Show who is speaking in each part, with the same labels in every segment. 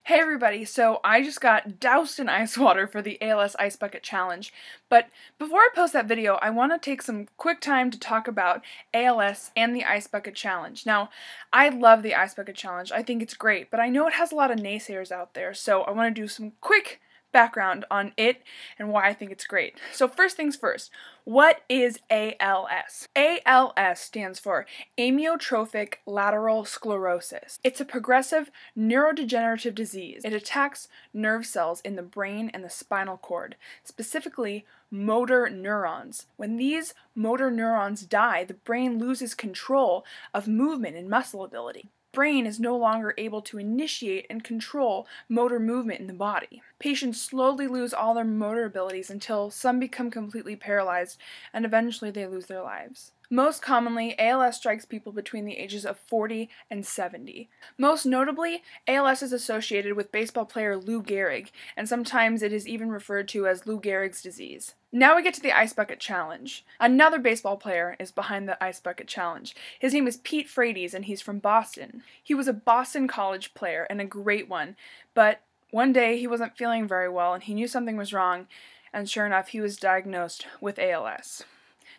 Speaker 1: Hey everybody, so I just got doused in ice water for the ALS Ice Bucket Challenge, but before I post that video, I want to take some quick time to talk about ALS and the Ice Bucket Challenge. Now, I love the Ice Bucket Challenge, I think it's great, but I know it has a lot of naysayers out there, so I want to do some quick background on it and why I think it's great. So first things first, what is ALS? ALS stands for amyotrophic lateral sclerosis. It's a progressive neurodegenerative disease. It attacks nerve cells in the brain and the spinal cord, specifically motor neurons. When these motor neurons die, the brain loses control of movement and muscle ability. Brain is no longer able to initiate and control motor movement in the body. Patients slowly lose all their motor abilities until some become completely paralyzed and eventually they lose their lives. Most commonly, ALS strikes people between the ages of 40 and 70. Most notably, ALS is associated with baseball player Lou Gehrig, and sometimes it is even referred to as Lou Gehrig's disease. Now we get to the Ice Bucket Challenge. Another baseball player is behind the Ice Bucket Challenge. His name is Pete Frates, and he's from Boston. He was a Boston College player, and a great one, but one day he wasn't feeling very well, and he knew something was wrong, and sure enough, he was diagnosed with ALS.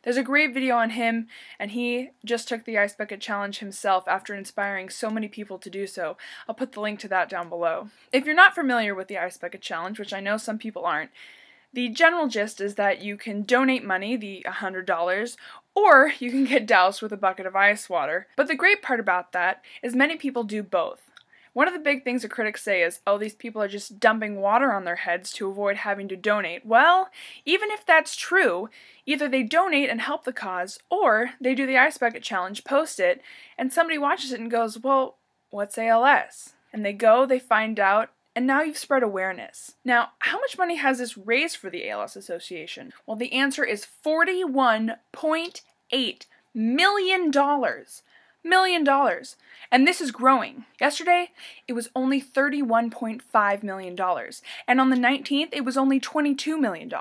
Speaker 1: There's a great video on him, and he just took the Ice Bucket Challenge himself after inspiring so many people to do so. I'll put the link to that down below. If you're not familiar with the Ice Bucket Challenge, which I know some people aren't, the general gist is that you can donate money, the $100, or you can get doused with a bucket of ice water. But the great part about that is many people do both. One of the big things that critics say is, oh, these people are just dumping water on their heads to avoid having to donate. Well, even if that's true, either they donate and help the cause, or they do the Ice Bucket Challenge, post it, and somebody watches it and goes, well, what's ALS? And they go, they find out, and now you've spread awareness. Now, how much money has this raised for the ALS Association? Well, the answer is $41.8 million. And this is growing. Yesterday, it was only $31.5 million, and on the 19th, it was only $22 million.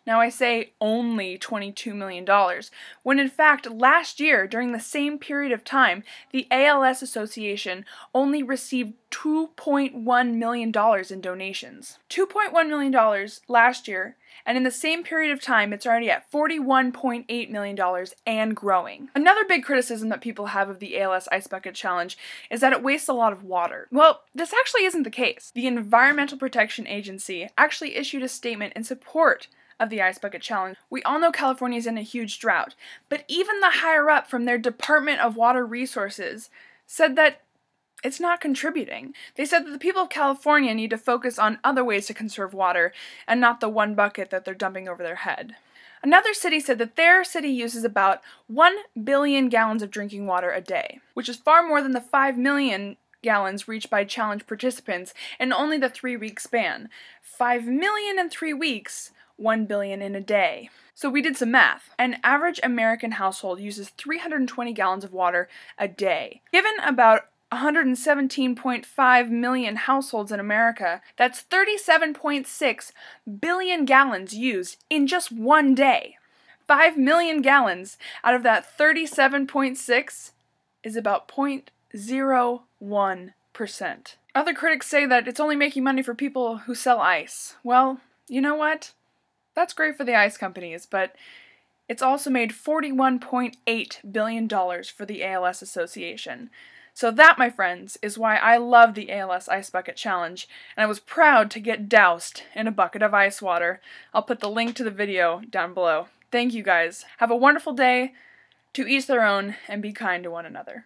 Speaker 1: Now I say only $22 million, when in fact last year, during the same period of time, the ALS Association only received $2.1 million in donations. $2.1 million last year, and in the same period of time, it's already at $41.8 million and growing. Another big criticism that people have of the ALS Ice Bucket Challenge is that it wastes a lot of water. Well, this actually isn't the case. The Environmental Protection Agency actually issued a statement in support of the Ice Bucket Challenge. We all know California is in a huge drought, but even the higher up from their Department of Water Resources said that it's not contributing. They said that the people of California need to focus on other ways to conserve water and not the one bucket that they're dumping over their head. Another city said that their city uses about 1 billion gallons of drinking water a day, which is far more than the 5 million gallons reached by challenge participants in only the 3-week span. 5 million in 3 weeks, 1 billion in a day. So we did some math. An average American household uses 320 gallons of water a day. Given about 117.5 million households in America, that's 37.6 billion gallons used in just one day. 5 million gallons out of that 37.6 is about 0.01%. Other critics say that it's only making money for people who sell ice. Well, you know what? That's great for the ice companies, but it's also made $41.8 billion for the ALS Association. So that, my friends, is why I love the ALS Ice Bucket Challenge, and I was proud to get doused in a bucket of ice water. I'll put the link to the video down below. Thank you guys. Have a wonderful day. To each their own, and be kind to one another.